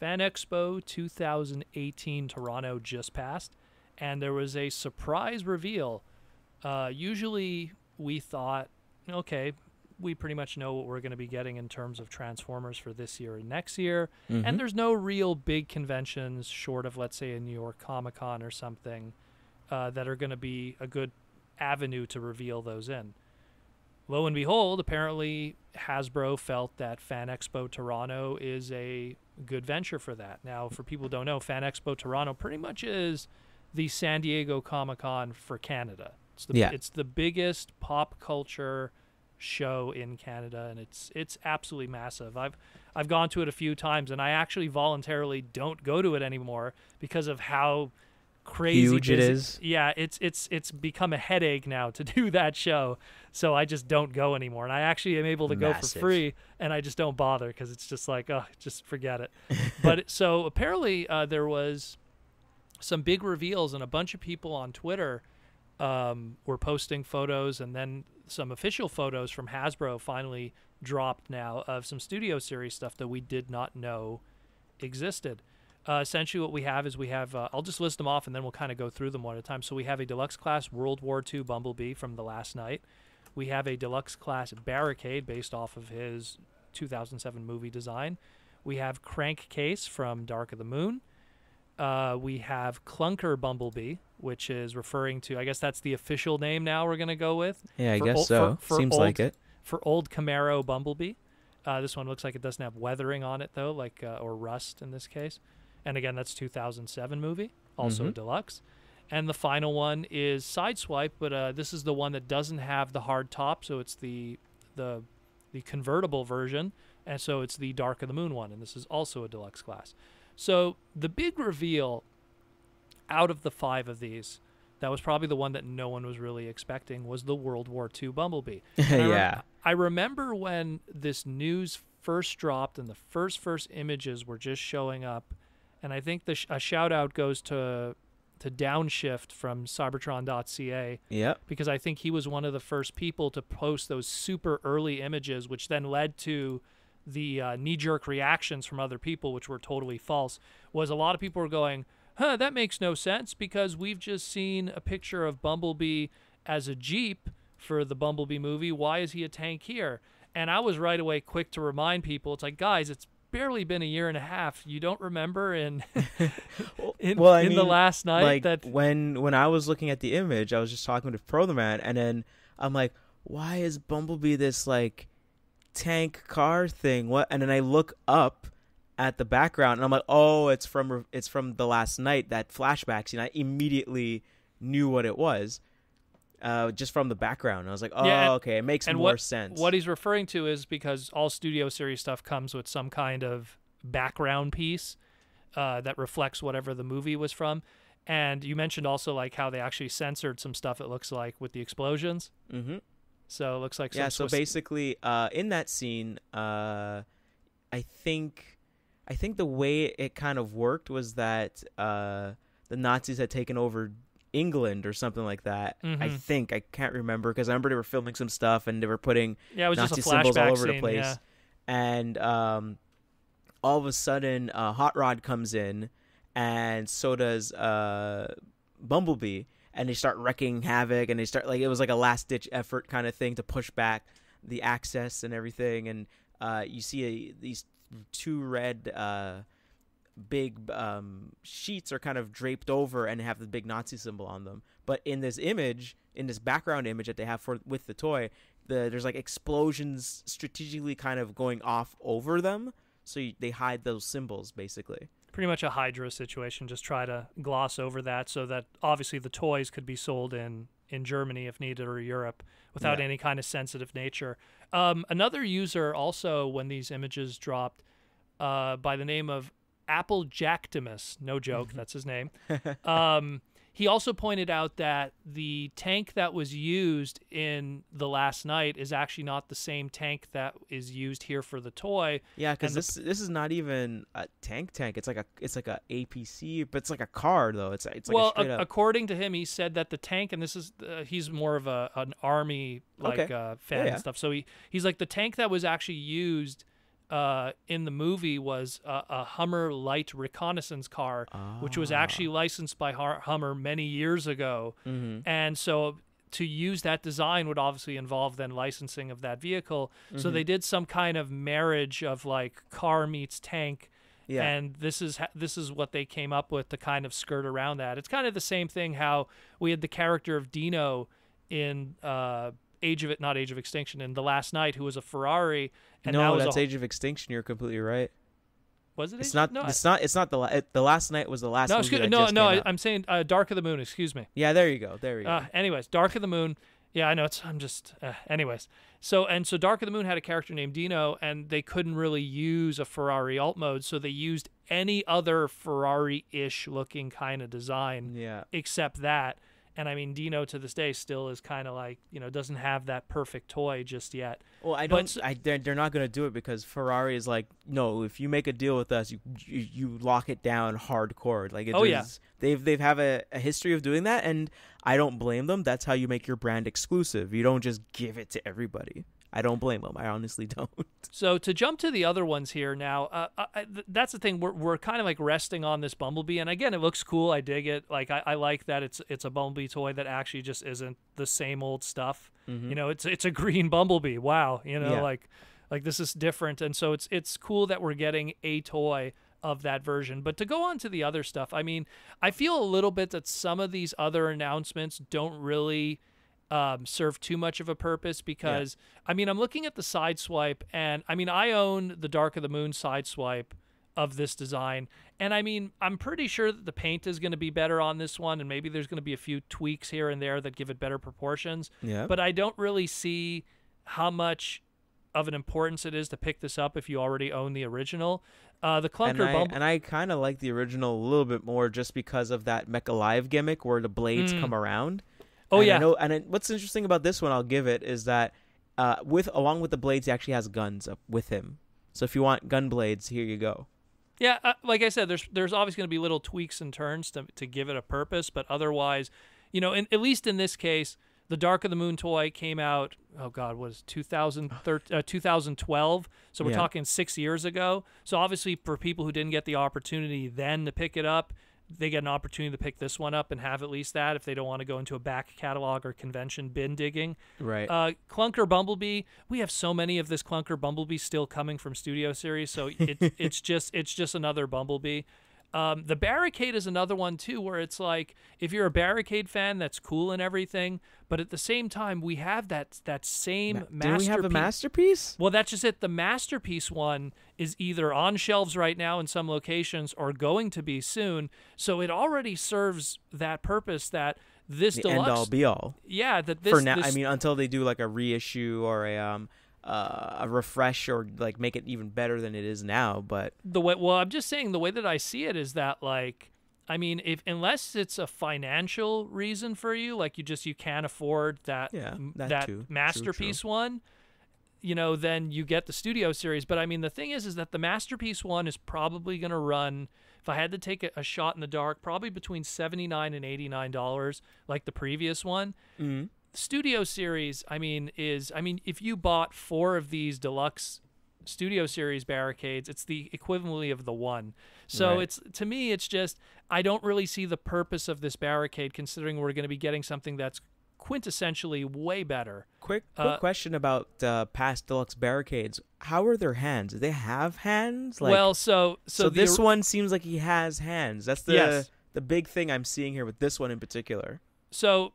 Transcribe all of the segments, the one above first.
Fan Expo 2018 Toronto just passed, and there was a surprise reveal. Usually we thought, okay, we pretty much know what we're going to be getting in terms of Transformers for this year and next year, and there's no real big conventions short of, let's say, a New York Comic-Con or something that are going to be a good avenue to reveal those in. Lo and behold, apparently Hasbro felt that Fan Expo Toronto is a good venture for that. Now, for people who don't know, Fan Expo Toronto pretty much is the San Diego Comic-Con for Canada. It's the biggest pop culture show in Canada, and it's absolutely massive. I've gone to it a few times, and I actually voluntarily don't go to it anymore because of how crazy huge it is. Yeah, it's become a headache now to do that show, so I just don't go anymore. And I actually am able to go for free, and I just don't bother because it's just like, oh, just forget it. But so apparently there was some big reveals, and a bunch of people on Twitter were posting photos, and then some official photos from Hasbro finally dropped now of some Studio Series stuff that we did not know existed. Essentially what we have is I'll just list them off and then we'll kind of go through them one at a time. So we have a Deluxe class World War II Bumblebee from the last night. We have a Deluxe class Barricade based off of his 2007 movie design. We have Crankcase from Dark of the Moon. We have Clunker Bumblebee, which is referring to, I guess that's the official name now we're going to go with. Yeah, I guess so. Seems like it. For old Camaro Bumblebee. This one looks like it doesn't have weathering on it, though, or rust in this case. And again, that's 2007 movie, also a Deluxe. And the final one is Sideswipe, but this is the one that doesn't have the hard top, so it's the convertible version, and so it's the Dark of the Moon one, and this is also a Deluxe class. So the big reveal out of the 5 of these, that was probably the one that no one was really expecting, was the World War II Bumblebee. Yeah. I remember when this news first dropped and the first images were just showing up, and I think a shout-out goes to Downshift from Cybertron.ca. Yep. Because I think he was one of the first people to post those super early images, which then led to the knee-jerk reactions from other people, which were totally false. Was a lot of people were going, that makes no sense because we've just seen a picture of Bumblebee as a Jeep for the Bumblebee movie. Why is he a tank here? And I was right away quick to remind people, it's like, guys, it's barely been a year and a half. You don't remember in the last night, like, that when I was looking at the image, I was just talking to Protheman, and then I'm like, why is Bumblebee this like tank car thing? What? And then I look up at the background, and I'm like, oh, it's from the last night, that flashback scene. I immediately knew what it was. Just from the background. I was like, okay, it makes more sense. What he's referring to is because all Studio Series stuff comes with some kind of background piece that reflects whatever the movie was from. And you mentioned also like how they actually censored some stuff, it looks like, with the explosions. Mm-hmm. So it looks like some so basically in that scene, I think the way it kind of worked was that the Nazis had taken over England or something like that. I think, I can't remember, because I remember they were filming some stuff and they were putting Nazi symbols all over the place. Yeah. And all of a sudden Hot Rod comes in, and so does Bumblebee, and they start wrecking havoc, and they start like, it was like a last ditch effort kind of thing to push back the access and everything. And you see these 2 red big sheets are kind of draped over and have the big Nazi symbol on them. But in this image, in this background image that they have with the toy, there's like explosions strategically kind of going off over them, so they hide those symbols basically. Pretty much a Hydra situation. Just try to gloss over that so that obviously the toys could be sold in Germany if needed, or Europe, without any kind of sensitive nature. Another user also, when these images dropped, by the name of Applejactimus, no joke, that's his name. He also pointed out that the tank that was used in The Last Night is actually not the same tank that is used here for the toy. Yeah, because this is not even a tank. It's like a APC, but it's like a car though. It's like a straight up. According to him, he said that the tank, and this is he's more of an army fan and stuff. So he's like, the tank that was actually used in the movie was a Hummer light reconnaissance car, which was actually licensed by Hummer many years ago. And so to use that design would obviously involve then licensing of that vehicle. So they did some kind of marriage of like car meets tank. Yeah. And this is what they came up with to kind of skirt around that. It's kind of the same thing how we had the character of Dino in not Age of Extinction, in The Last Night, who was a Ferrari. And no, that's Age of Extinction. You're completely right. Was it? It's not. No, it's not the Last Night was the last. No, I'm saying Dark of the Moon. Excuse me. Yeah, there you go. Anyways, Dark of the Moon. Yeah, I know. Anyways, so Dark of the Moon had a character named Dino, and they couldn't really use a Ferrari alt mode, so they used any other Ferrari-ish looking kind of design, except that. And I mean, Dino to this day still is kind of like, doesn't have that perfect toy just yet. Well, they're not going to do it because Ferrari is like, no, if you make a deal with us, you lock it down hardcore. Like, they've have a history of doing that, and I don't blame them. That's how you make your brand exclusive. You don't just give it to everybody. I don't blame them. I honestly don't. So to jump to the other ones here now, that's the thing. We're kind of like resting on this Bumblebee, and again, it looks cool. I dig it. Like I like that it's a Bumblebee toy that actually just isn't the same old stuff. It's a green Bumblebee. Wow, like this is different, and so it's cool that we're getting a toy of that version. But to go on to the other stuff, I mean, I feel a little bit that some of these other announcements don't really serve too much of a purpose because, I mean, I'm looking at the Sideswipe, and I mean, I own the Dark of the Moon Sideswipe of this design, and I mean, I'm pretty sure that the paint is going to be better on this one, and maybe there's going to be a few tweaks here and there that give it better proportions. Yeah. But I don't really see how much of an importance it is to pick this up if you already own the original. The Clunker Bumblebee, and I kind of like the original a little bit more just because of that Mech Alive gimmick where the blades come around. Oh, and yeah. What's interesting about this one, I'll give it, is that along with the blades, he actually has guns up with him. So if you want gun blades, here you go. Yeah, like I said, there's obviously going to be little tweaks and turns to give it a purpose, but otherwise, at least in this case, the Dark of the Moon toy came out, oh God, was 2012? So we're talking 6 years ago. So obviously for people who didn't get the opportunity then to pick it up, they get an opportunity to pick this one up and have at least that if they don't want to go into a back catalog or convention bin digging. Right. Clunker Bumblebee, we have so many of this Clunker Bumblebee still coming from Studio Series, so it's just another Bumblebee. The Barricade is another one too, where it's like if you're a Barricade fan, that's cool and everything, but at the same time, we have that same masterpiece. Do we have a masterpiece? Well, that's just it. The masterpiece one is either on shelves right now in some locations or going to be soon. So it already serves that purpose that this the Deluxe end all be all. Yeah, that this for now. This, I mean, until they do like a reissue or a refresh or like make it even better than it is now. But I'm just saying the way that I see it is that like, I mean, unless it's a financial reason for you, like you can't afford that masterpiece true. one, then you get the Studio Series. But I mean, the thing is that the masterpiece one is probably going to run, if I had to take a shot in the dark, probably between $79 and $89, like the previous one. Mm-hmm. Studio Series, if you bought 4 of these Deluxe Studio Series barricades, it's the equivalently of the one. So right. to me, it's just, I don't really see the purpose of this barricade considering we're going to be getting something that's quintessentially way better. Quick question about past Deluxe barricades. How are their hands? Do they have hands? Like, well, so this one seems like he has hands. That's the big thing I'm seeing here with this one in particular. So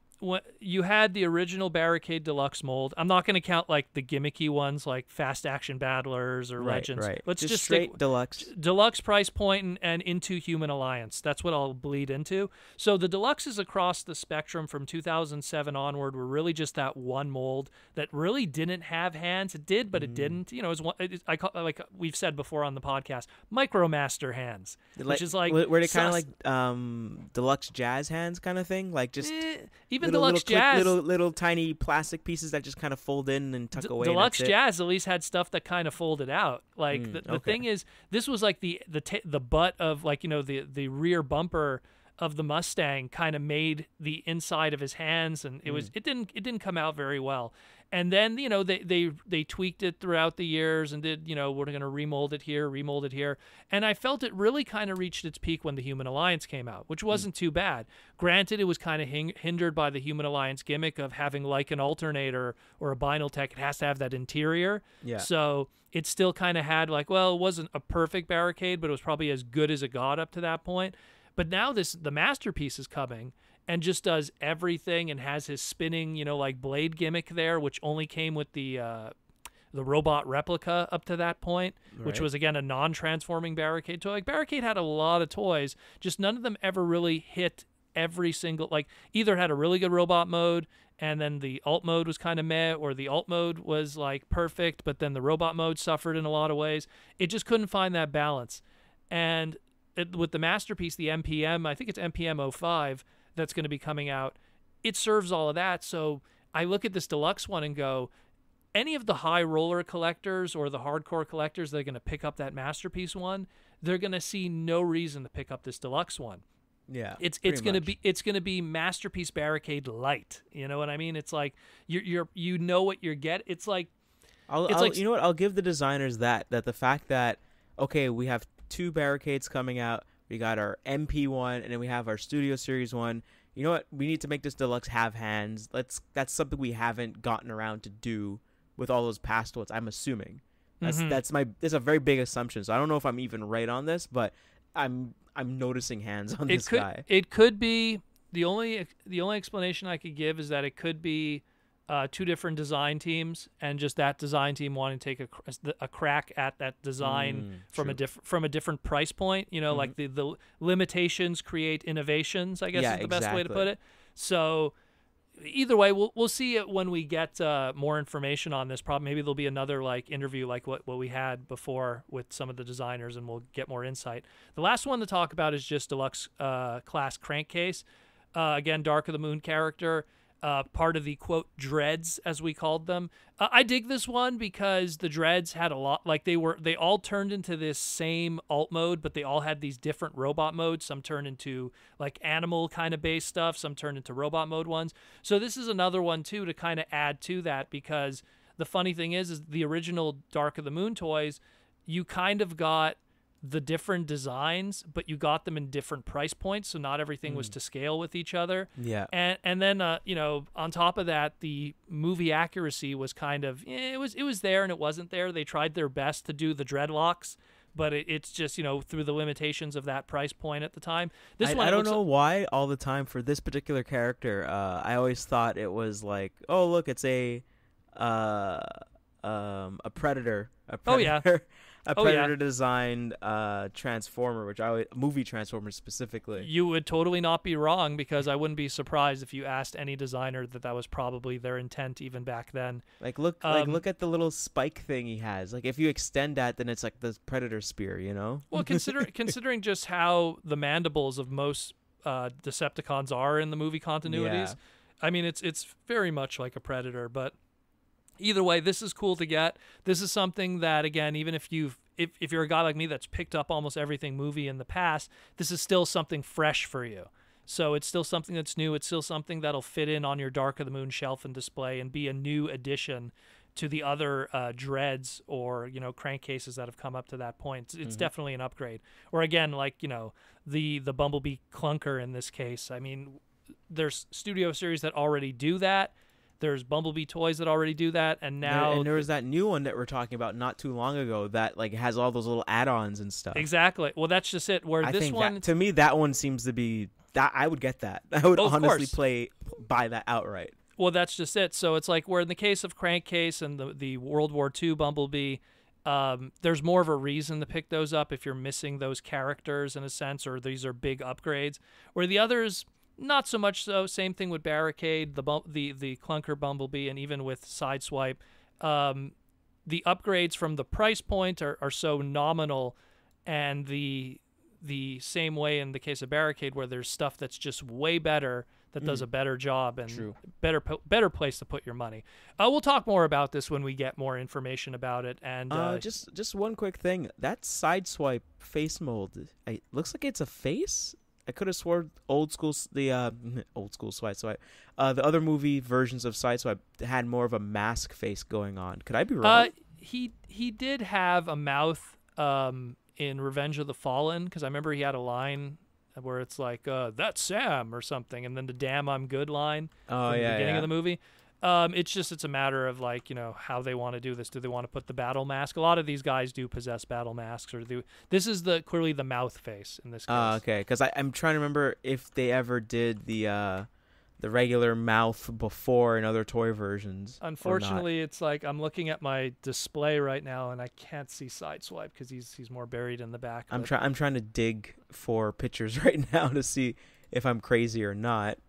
you had the original Barricade Deluxe mold. I'm not going to count like the gimmicky ones like Fast Action Battlers or Legends. Right. Let's just straight stick Deluxe price point and into Human Alliance. That's what I'll bleed into. So the Deluxes across the spectrum from 2007 onward were really just that one mold that really didn't have hands. It did, but it didn't. Like we've said before on the podcast, Micromaster hands, which is like were they kind of like Deluxe Jazz hands kind of thing, like just even Deluxe Jazz, little tiny plastic pieces that just kind of fold in and tuck away. Deluxe Jazz at least had stuff that kind of folded out. Like the thing is, this was like the butt of like the rear bumper of the Mustang kind of made the inside of his hands, and it didn't come out very well. And then, you know, they tweaked it throughout the years and did, you know, we're going to remold it here. And I felt it really kind of reached its peak when the Human Alliance came out, which wasn't too bad. Granted, it was kind of hindered by the Human Alliance gimmick of having like an alternator or a Binaltech. It has to have that interior. Yeah. So it still kind of had like, well, it wasn't a perfect Barricade, but it was probably as good as it got up to that point. But now the Masterpiece is coming and just does everything and has his spinning, you know, like blade gimmick there, which only came with the robot replica up to that point, which was, again, a non-transforming Barricade toy. Like, Barricade had a lot of toys, just none of them ever really hit every single, like, either had a really good robot mode and then the alt mode was kind of meh, or the alt mode was, like, perfect, but then the robot mode suffered in a lot of ways. It just couldn't find that balance. And with the Masterpiece, the MPM, I think it's MPM 05, that's going to be coming out, it serves all of that. So I look at this Deluxe one and go, any of the high roller collectors or the hardcore collectors that are going to pick up that Masterpiece one, they're going to see no reason to pick up this Deluxe one. Yeah, it's going to be Masterpiece Barricade light. You know what I mean? It's like you know what you're getting. It's like you know what? I'll give the designers that the fact that, okay, we have 2 Barricades coming out. We got our MP one, and then we have our Studio Series one. You know what? We need to make this Deluxe have hands. That's something we haven't gotten around to do with all those past ones, I'm assuming. That's a very big assumption. So I don't know if I'm even right on this, but I'm noticing hands on this guy. It could be the only explanation I could give is that it could be 2 different design teams, and just that design team wanting to take a crack at that design from a different price point. You know, like the limitations create innovations, I guess is the best way to put it. So either way, we'll see it when we get more information on this. Probably maybe there'll be another like interview like what we had before with some of the designers, and we'll get more insight. The last one to talk about is just Deluxe class Crankcase. Again, Dark of the Moon character. Part of the, quote, dreads, as we called them. I dig this one because the dreads had a lot, like they all turned into this same alt mode, but they all had these different robot modes. Some turned into like animal kind of based stuff. Some turned into robot mode ones. So this is another one too to kind of add to that, because the funny thing is the original Dark of the Moon toys, you kind of got the different designs, but you got them in different price points, so not everything was to scale with each other. Yeah. And then you know, on top of that, the movie accuracy was kind of it was there and it wasn't there. They tried their best to do the dreadlocks, but it's just, you know, through the limitations of that price point at the time. I don't know why all the time for this particular character, I always thought it was like, oh look, it's a Predator. Oh yeah. A Predator designed Transformer, movie Transformer specifically. You would totally not be wrong, because I wouldn't be surprised if you asked any designer that was probably their intent even back then. Like look at the little spike thing he has. Like if you extend that, then it's like the Predator spear, you know? Well, considering just how the mandibles of most Decepticons are in the movie continuities, yeah. I mean it's very much like a Predator, but either way, this is cool to get. This is something that, again, even if you're a guy like me that's picked up almost everything movie in the past, this is still something fresh for you. So it's still something that's new. It's still something that'll fit in on your Dark of the Moon shelf and display and be a new addition to the other dreads or, you know, crankcases that have come up to that point. It's definitely an upgrade. Or again, like, you know, the Bumblebee Clunker in this case. I mean, there's Studio Series that already do that. There's Bumblebee toys that already do that, and now there was that new one that we're talking about not too long ago that like has all those little add-ons and stuff. Exactly. Well, that's just it. Where this one, to me, that one seems to be that I would get that. I would honestly buy that outright. Well, that's just it. So it's like where in the case of Crankcase and the World War II Bumblebee, there's more of a reason to pick those up if you're missing those characters in a sense, or these are big upgrades. Where the others, not so much so. Same thing with Barricade, the Clunker Bumblebee, and even with Sideswipe. The upgrades from the price point are so nominal, and the same way in the case of Barricade, where there's stuff that's just way better, that does a better job, and better place to put your money. We'll talk more about this when we get more information about it. And just one quick thing, that Sideswipe face mold, it looks like it's a face. I could have swore the old school Sideswipe, the other movie versions of Sideswipe had more of a mask face going on. Could I be wrong? He did have a mouth in Revenge of the Fallen, because I remember he had a line where it's like that's Sam or something, and then the "damn I'm good" line from the beginning of the movie. It's a matter of like, how they want to do this. Do they want to put the battle mask? A lot of these guys do possess battle masks, or this is clearly the mouth face in this case. Okay, because I'm trying to remember if they ever did the regular mouth before in other toy versions. Unfortunately, it's like I'm looking at my display right now and I can't see Sideswipe because he's more buried in the back. I'm trying to dig for pictures right now to see if I'm crazy or not.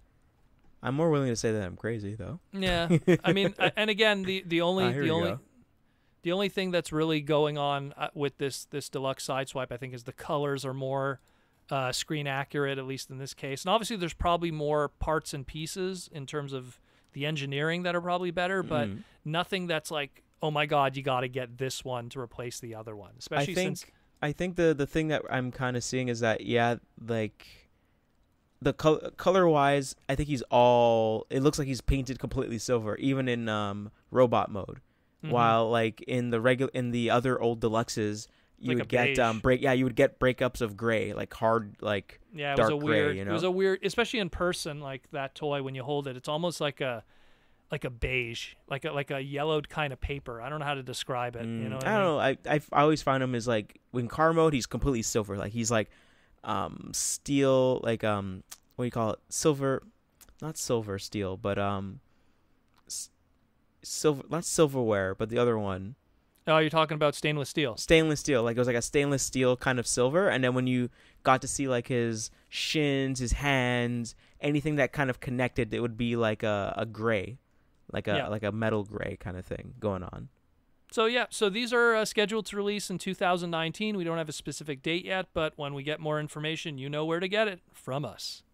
I'm more willing to say that I'm crazy, though. Yeah, I mean, and again, the only thing that's really going on with this deluxe Sideswipe, I think, is the colors are more screen accurate, at least in this case. And obviously, there's probably more parts and pieces in terms of the engineering that are probably better, but nothing that's like, oh my God, you got to get this one to replace the other one. Especially since I think the thing that I'm kind of seeing is that the color wise, I think it looks like he's painted completely silver, even in robot mode. While like in the other old deluxes, you would get breakups of gray, like hard, like dark gray. It was a weird, especially in person, like that toy when you hold it, it's almost like a beige, like a yellowed kind of paper. I don't know how to describe it. You know, I don't know. I always find him as like in car mode, he's completely silver. Like he's like steel, like what do you call it? Silver, not silver steel, but silver, not silverware, but the other one. Oh, you're talking about stainless steel. Stainless steel, like it was like a stainless steel kind of silver, and then when you got to see like his shins, his hands, anything that kind of connected, it would be like a gray, like a metal gray kind of thing going on. So these are scheduled to release in 2019. We don't have a specific date yet, but when we get more information, you know where to get it from us.